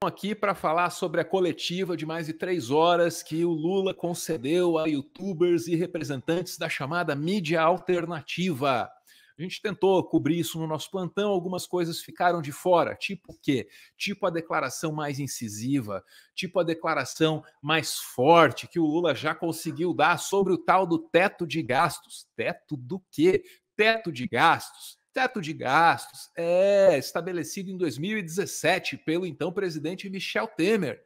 aqui para falar sobre a coletiva de mais de 3 horas que o Lula concedeu a youtubers e representantes da chamada mídia alternativa. A gente tentou cobrir isso no nosso plantão, algumas coisas ficaram de fora. Tipo o quê? Tipo a declaração mais incisiva, tipo a declaração mais forte que o Lula já conseguiu dar sobre o tal do teto de gastos. Teto do quê? Teto de gastos. Teto de gastos estabelecido em 2017 pelo então presidente Michel Temer.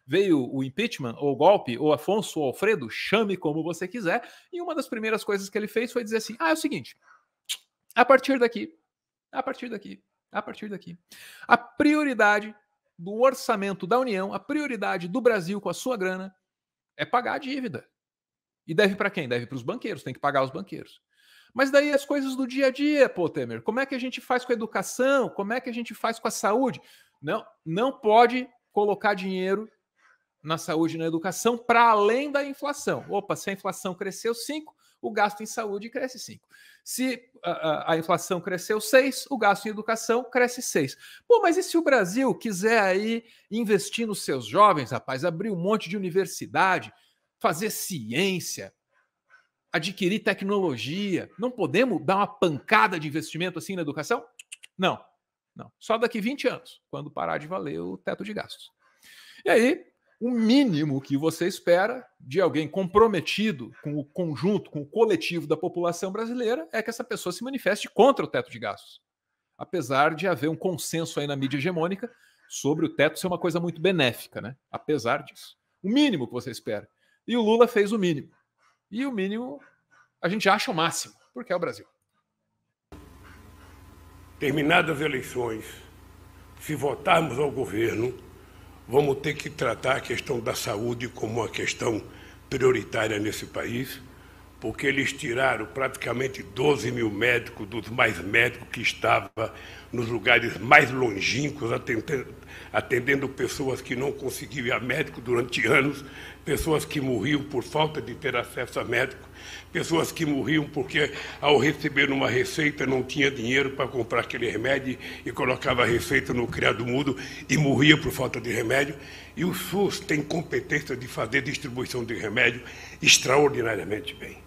Veio o impeachment, ou o golpe, ou Afonso, ou Alfredo, chame como você quiser, e uma das primeiras coisas que ele fez foi dizer assim, é o seguinte, a partir daqui, a prioridade do orçamento da União, a prioridade do Brasil com a sua grana é pagar a dívida. E deve para quem? Deve para os banqueiros, tem que pagar os banqueiros. Mas daí as coisas do dia a dia, pô, Temer, como é que a gente faz com a educação? Como é que a gente faz com a saúde? Não pode colocar dinheiro na saúde e na educação para além da inflação. Opa, se a inflação cresceu 5, o gasto em saúde cresce 5. Se a inflação cresceu 6, o gasto em educação cresce 6. Pô, mas e se o Brasil quiser aí investir nos seus jovens, rapaz, abrir um monte de universidade, fazer ciência, adquirir tecnologia, não podemos dar uma pancada de investimento assim na educação? Não. Só daqui 20 anos, quando parar de valer o teto de gastos. E aí, o mínimo que você espera de alguém comprometido com o conjunto, com o coletivo da população brasileira, é que essa pessoa se manifeste contra o teto de gastos. Apesar de haver um consenso aí na mídia hegemônica sobre o teto ser uma coisa muito benéfica, né? Apesar disso. O mínimo que você espera. E o Lula fez o mínimo. E o mínimo a gente acha o máximo, porque é o Brasil. Terminadas as eleições, se votarmos ao governo, vamos ter que tratar a questão da saúde como uma questão prioritária nesse país, porque eles tiraram praticamente 12 mil médicos, dos mais médicos que estavam nos lugares mais longínquos, atendendo pessoas que não conseguiam ir a médico durante anos, pessoas que morriam por falta de ter acesso a médico, pessoas que morriam porque, ao receber uma receita, não tinha dinheiro para comprar aquele remédio e colocava a receita no criado mudo e morria por falta de remédio. E o SUS tem competência de fazer distribuição de remédio extraordinariamente bem.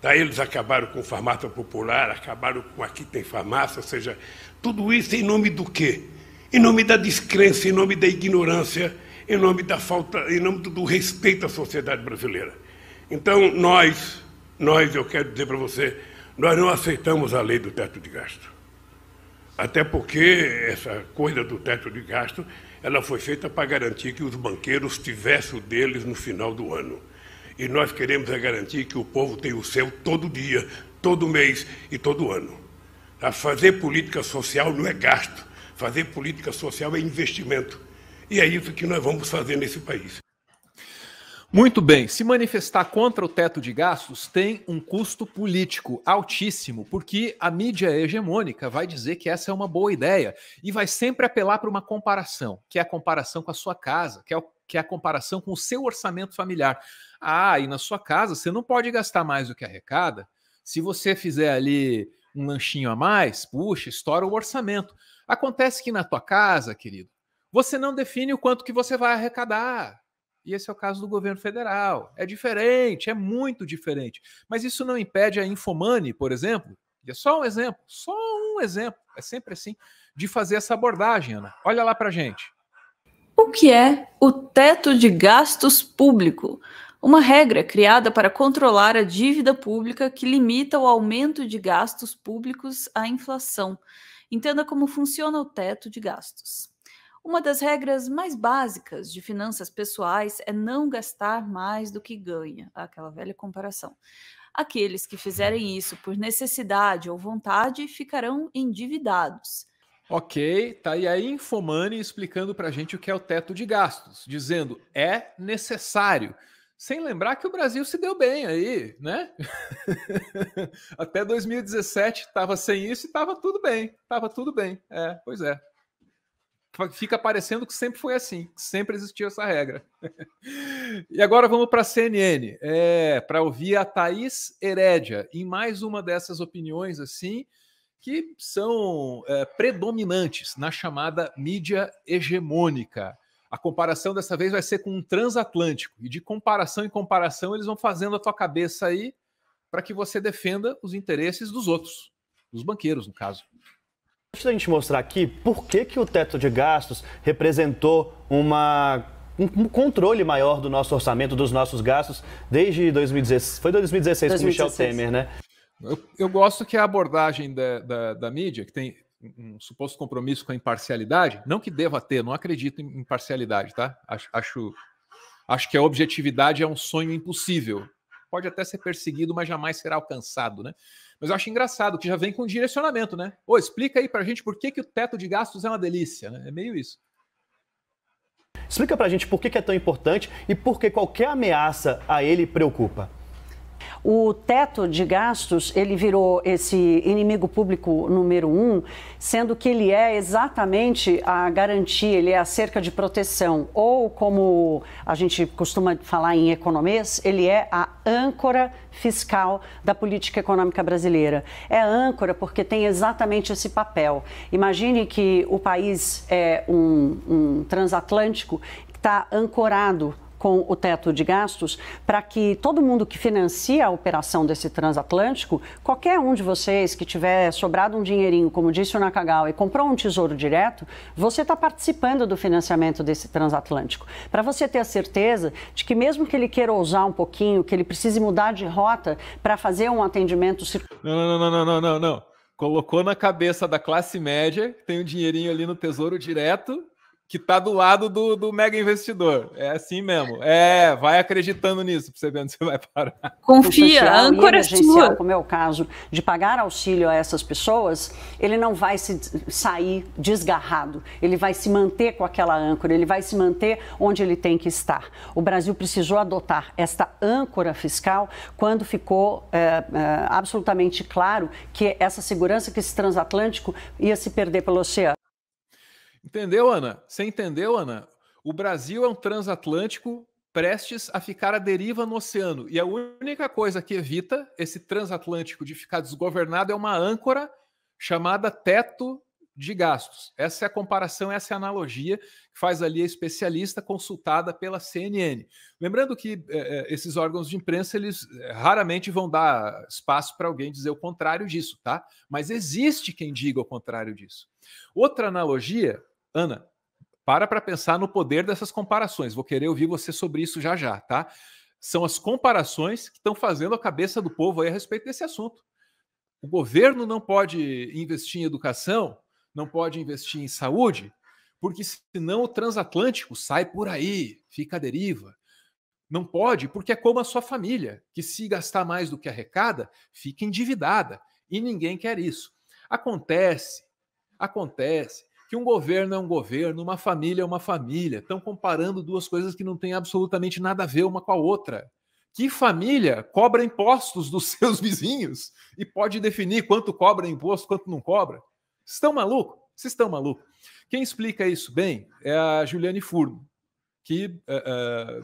Daí eles acabaram com farmácia popular, acabaram com aqui tem farmácia, ou seja, tudo isso em nome do quê? Em nome da descrença, em nome da ignorância, em nome da falta, em nome do respeito à sociedade brasileira. Então, nós, eu quero dizer para você, nós não aceitamos a lei do teto de gasto. Até porque essa coisa do teto de gasto, ela foi feita para garantir que os banqueiros tivessem o deles no final do ano. E nós queremos garantir que o povo tenha o seu todo dia, todo mês e todo ano. A fazer política social não é gasto, fazer política social é investimento. E é isso que nós vamos fazer nesse país. Muito bem, se manifestar contra o teto de gastos tem um custo político altíssimo, porque a mídia hegemônica vai dizer que essa é uma boa ideia e vai sempre apelar para uma comparação, que é a comparação com a sua casa, que é a comparação com o seu orçamento familiar. E na sua casa você não pode gastar mais do que arrecada. Se você fizer ali um lanchinho a mais, puxa, estoura o orçamento. Acontece que na tua casa, querido, você não define o quanto que você vai arrecadar. E esse é o caso do governo federal. É diferente, é muito diferente. Mas isso não impede a Infomoney, por exemplo, e é só um exemplo, é sempre assim, de fazer essa abordagem, Ana. Olha lá pra gente. O que é o teto de gastos público? Uma regra criada para controlar a dívida pública que limita o aumento de gastos públicos à inflação. Entenda como funciona o teto de gastos. Uma das regras mais básicas de finanças pessoais é não gastar mais do que ganha, aquela velha comparação. Aqueles que fizerem isso por necessidade ou vontade ficarão endividados. Ok, tá aí a Infomoney explicando pra gente o que é o teto de gastos, dizendo é necessário. Sem lembrar que o Brasil se deu bem aí, né? Até 2017 estava sem isso e estava tudo bem. Pois é. Fica parecendo que sempre foi assim, que sempre existiu essa regra. E agora vamos para a CNN, para ouvir a Thaís Herédia, em mais uma dessas opiniões assim, que são predominantes na chamada mídia hegemônica. A comparação dessa vez vai ser com um transatlântico, e de comparação em comparação eles vão fazendo a tua cabeça aí para que você defenda os interesses dos outros, dos banqueiros, no caso. Antes da gente mostrar aqui por que o teto de gastos representou um controle maior do nosso orçamento, dos nossos gastos, desde 2016. Foi 2016 com Michel Temer, né? Eu gosto que a abordagem da mídia, que tem um suposto compromisso com a imparcialidade, não que deva ter, não acredito em imparcialidade, tá? Acho que a objetividade é um sonho impossível. Pode até ser perseguido, mas jamais será alcançado, né? Mas eu acho engraçado que já vem com direcionamento, né? Ô, explica aí pra gente por que o teto de gastos é uma delícia, né? É meio isso. Explica pra gente por que é tão importante e por que qualquer ameaça a ele preocupa. O teto de gastos, ele virou esse inimigo público número 1, sendo que ele é exatamente a garantia, ele é a cerca de proteção, ou como a gente costuma falar em economês, ele é a âncora fiscal da política econômica brasileira. É âncora porque tem exatamente esse papel. Imagine que o país é um transatlântico que está ancorado com o teto de gastos, para que todo mundo que financia a operação desse transatlântico, qualquer um de vocês que tiver sobrado um dinheirinho, como disse o Nakagawa, e comprou um tesouro direto, você está participando do financiamento desse transatlântico. Para você ter a certeza de que mesmo que ele queira ousar um pouquinho, que ele precise mudar de rota para fazer um atendimento... Não. Colocou na cabeça da classe média, tem um dinheirinho ali no tesouro direto, que está do lado do mega investidor. É assim mesmo. Vai acreditando nisso, para você ver onde você vai parar. Confia, a âncora é sua. Como é o caso de pagar auxílio a essas pessoas, ele não vai sair desgarrado. Ele vai se manter com aquela âncora, ele vai se manter onde ele tem que estar. O Brasil precisou adotar esta âncora fiscal quando ficou absolutamente claro que essa segurança, que esse transatlântico ia se perder pelo oceano. Entendeu, Ana? Você entendeu, Ana? O Brasil é um transatlântico prestes a ficar à deriva no oceano. E a única coisa que evita esse transatlântico de ficar desgovernado é uma âncora chamada teto de gastos. Essa é a comparação, essa é a analogia que faz ali a especialista consultada pela CNN. Lembrando que esses órgãos de imprensa, eles raramente vão dar espaço para alguém dizer o contrário disso, tá? Mas existe quem diga o contrário disso. Outra analogia... Ana, para pensar no poder dessas comparações. Vou querer ouvir você sobre isso já, tá? São as comparações que estão fazendo a cabeça do povo aí a respeito desse assunto. O governo não pode investir em educação, não pode investir em saúde, porque senão o transatlântico sai por aí, fica à deriva. Não pode, porque é como a sua família, que se gastar mais do que arrecada, fica endividada. E ninguém quer isso. Acontece que um governo é um governo, uma família é uma família. Estão comparando duas coisas que não têm absolutamente nada a ver uma com a outra. Que família cobra impostos dos seus vizinhos e pode definir quanto cobra imposto, quanto não cobra? Vocês estão malucos? Vocês estão malucos? Quem explica isso bem é a Juliane Furno, que,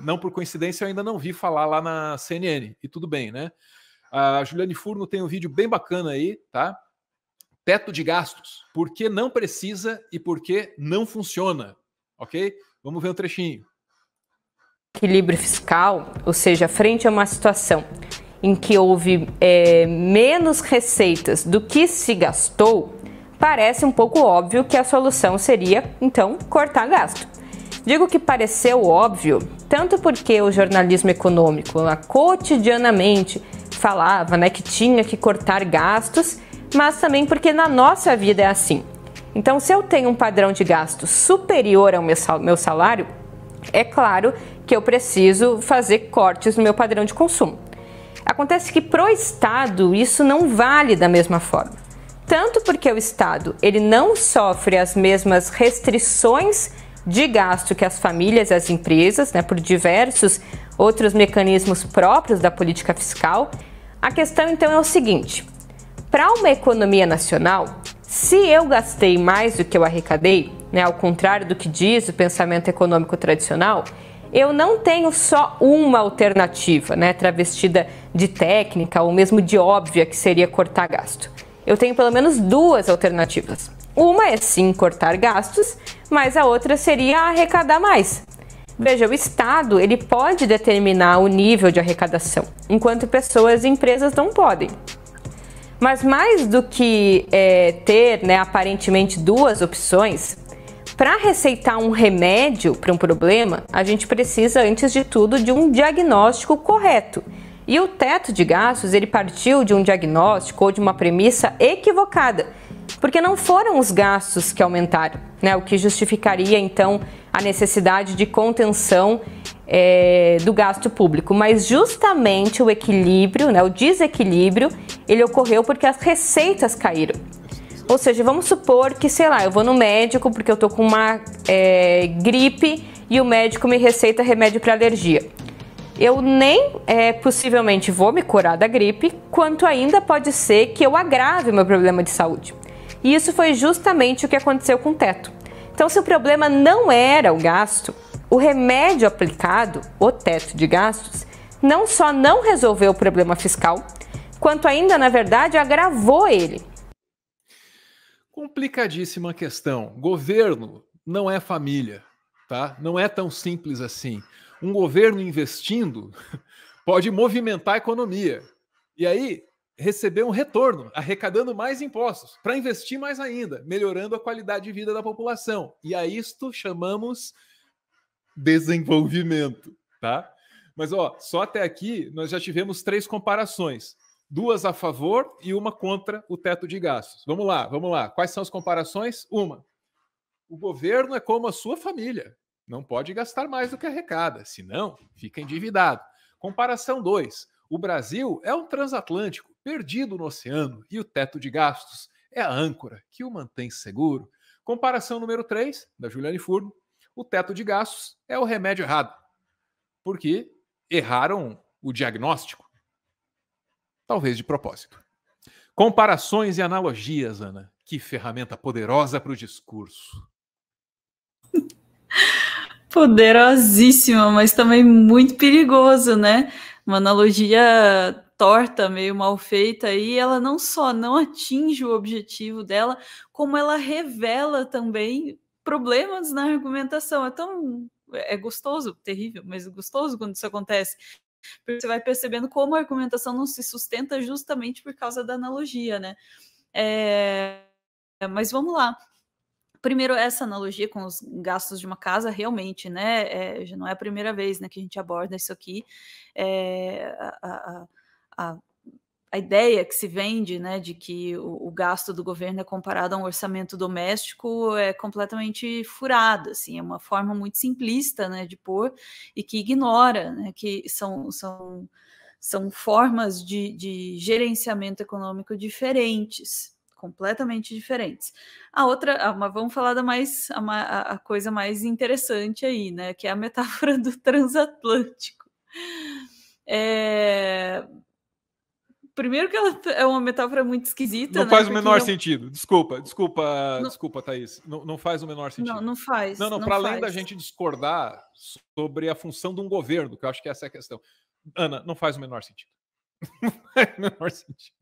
não por coincidência, eu ainda não vi falar lá na CNN. E tudo bem, né? A Juliane Furno tem um vídeo bem bacana aí, tá? Teto de gastos, por que não precisa e por que não funciona, ok? Vamos ver um trechinho. Equilíbrio fiscal, ou seja, frente a uma situação em que houve menos receitas do que se gastou, parece um pouco óbvio que a solução seria, então, cortar gasto. Digo que pareceu óbvio, tanto porque o jornalismo econômico cotidianamente falava, né, que tinha que cortar gastos, mas também porque na nossa vida é assim. Então, se eu tenho um padrão de gasto superior ao meu salário, é claro que eu preciso fazer cortes no meu padrão de consumo. Acontece que para o Estado isso não vale da mesma forma. Tanto porque o Estado ele não sofre as mesmas restrições de gasto que as famílias e as empresas, né, por diversos outros mecanismos próprios da política fiscal. A questão então é o seguinte: para uma economia nacional, se eu gastei mais do que eu arrecadei, né, ao contrário do que diz o pensamento econômico tradicional, eu não tenho só uma alternativa, né, travestida de técnica ou mesmo de óbvia, que seria cortar gasto. eu tenho pelo menos duas alternativas. Uma é sim cortar gastos, mas a outra seria arrecadar mais. Veja, o Estado ele pode determinar o nível de arrecadação, enquanto pessoas e empresas não podem. Mas mais do que ter, né, aparentemente duas opções, para receitar um remédio para um problema, a gente precisa, antes de tudo, de um diagnóstico correto. E o teto de gastos, ele partiu de um diagnóstico ou de uma premissa equivocada, porque não foram os gastos que aumentaram, né, o que justificaria, então, a necessidade de contenção do gasto público, mas justamente o equilíbrio, né, o desequilíbrio, ele ocorreu porque as receitas caíram. Ou seja, vamos supor que, sei lá, eu vou no médico porque eu tô com uma gripe e o médico me receita remédio para alergia. Eu nem possivelmente vou me curar da gripe, quanto ainda pode ser que eu agrave o meu problema de saúde. E isso foi justamente o que aconteceu com o teto. Então, se o problema não era o gasto, o remédio aplicado, o teto de gastos, não só não resolveu o problema fiscal, quanto ainda, na verdade, agravou ele. Complicadíssima questão. Governo não é família, tá? Não é tão simples assim. Um governo investindo pode movimentar a economia e aí receber um retorno, arrecadando mais impostos, para investir mais ainda, melhorando a qualidade de vida da população. E a isto chamamos desenvolvimento, tá? Mas ó, só até aqui nós já tivemos 3 comparações. 2 a favor e uma contra o teto de gastos. Vamos lá. Quais são as comparações? Uma, o governo é como a sua família. Não pode gastar mais do que arrecada, senão fica endividado. Comparação 2, o Brasil é um transatlântico perdido no oceano e o teto de gastos é a âncora que o mantém seguro. Comparação número 3, da Juliane Furno, o teto de gastos é o remédio errado, porque erraram o diagnóstico. Talvez de propósito. Comparações e analogias, Ana. Que ferramenta poderosa para o discurso. Poderosíssima, mas também muito perigoso, né? Uma analogia torta, meio mal feita, e ela não só não atinge o objetivo dela, como ela revela também problemas na argumentação. É gostoso, terrível, mas gostoso quando isso acontece. Porque você vai percebendo como a argumentação não se sustenta justamente por causa da analogia, né? Mas vamos lá. Primeiro, essa analogia com os gastos de uma casa, realmente, né? Já não é a primeira vez, né, que a gente aborda isso aqui. A ideia que se vende, né, de que o gasto do governo é comparado a um orçamento doméstico é completamente furada, assim, é uma forma muito simplista, né, de pôr e que ignora, né, que são formas de gerenciamento econômico diferentes, completamente diferentes. Mas vamos falar a coisa mais interessante aí, né, que é a metáfora do transatlântico. Primeiro que ela é uma metáfora muito esquisita. Não faz o menor sentido. Desculpa, Thaís. Não faz o menor sentido. Não faz. Não, para além da gente discordar sobre a função de um governo, que eu acho que essa é a questão. Ana, não faz o menor sentido. Não faz o menor sentido.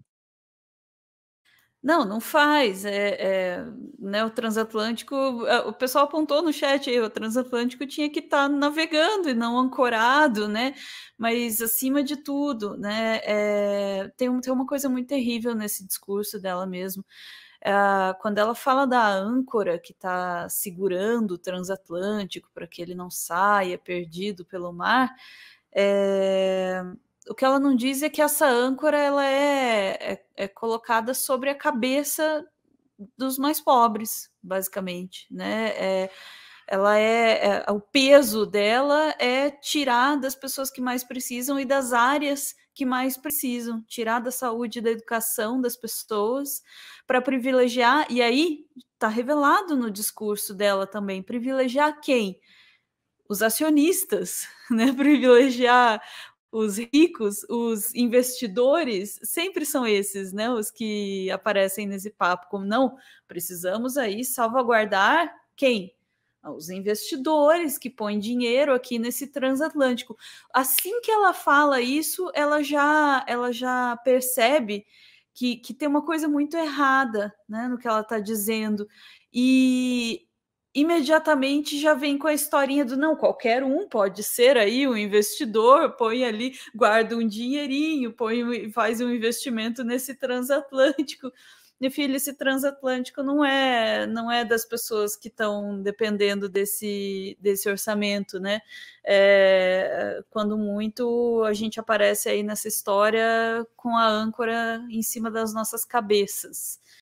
Não faz. Né, o transatlântico, o pessoal apontou no chat aí, o transatlântico tinha que estar navegando e não ancorado, né? Mas acima de tudo, né, tem uma coisa muito terrível nesse discurso dela mesmo. Quando ela fala da âncora que está segurando o transatlântico para que ele não saia perdido pelo mar, o que ela não diz é que essa âncora ela é colocada sobre a cabeça dos mais pobres, basicamente, né? O peso dela é tirar das pessoas que mais precisam e das áreas que mais precisam, tirar da saúde e da educação das pessoas para privilegiar, e aí está revelado no discurso dela também, privilegiar quem? Os acionistas, né? Privilegiar os ricos, os investidores, sempre são esses, né, os que aparecem nesse papo, como não, precisamos aí salvaguardar quem? Os investidores que põem dinheiro aqui nesse transatlântico. Assim que ela fala isso, ela já percebe que tem uma coisa muito errada, né, no que ela está dizendo. E imediatamente já vem com a historinha do não, qualquer um pode ser aí um investidor, põe ali, guarda um dinheirinho, faz um investimento nesse transatlântico. Meu filho, esse transatlântico não é das pessoas que estão dependendo desse orçamento, né? Quando muito a gente aparece aí nessa história com a âncora em cima das nossas cabeças.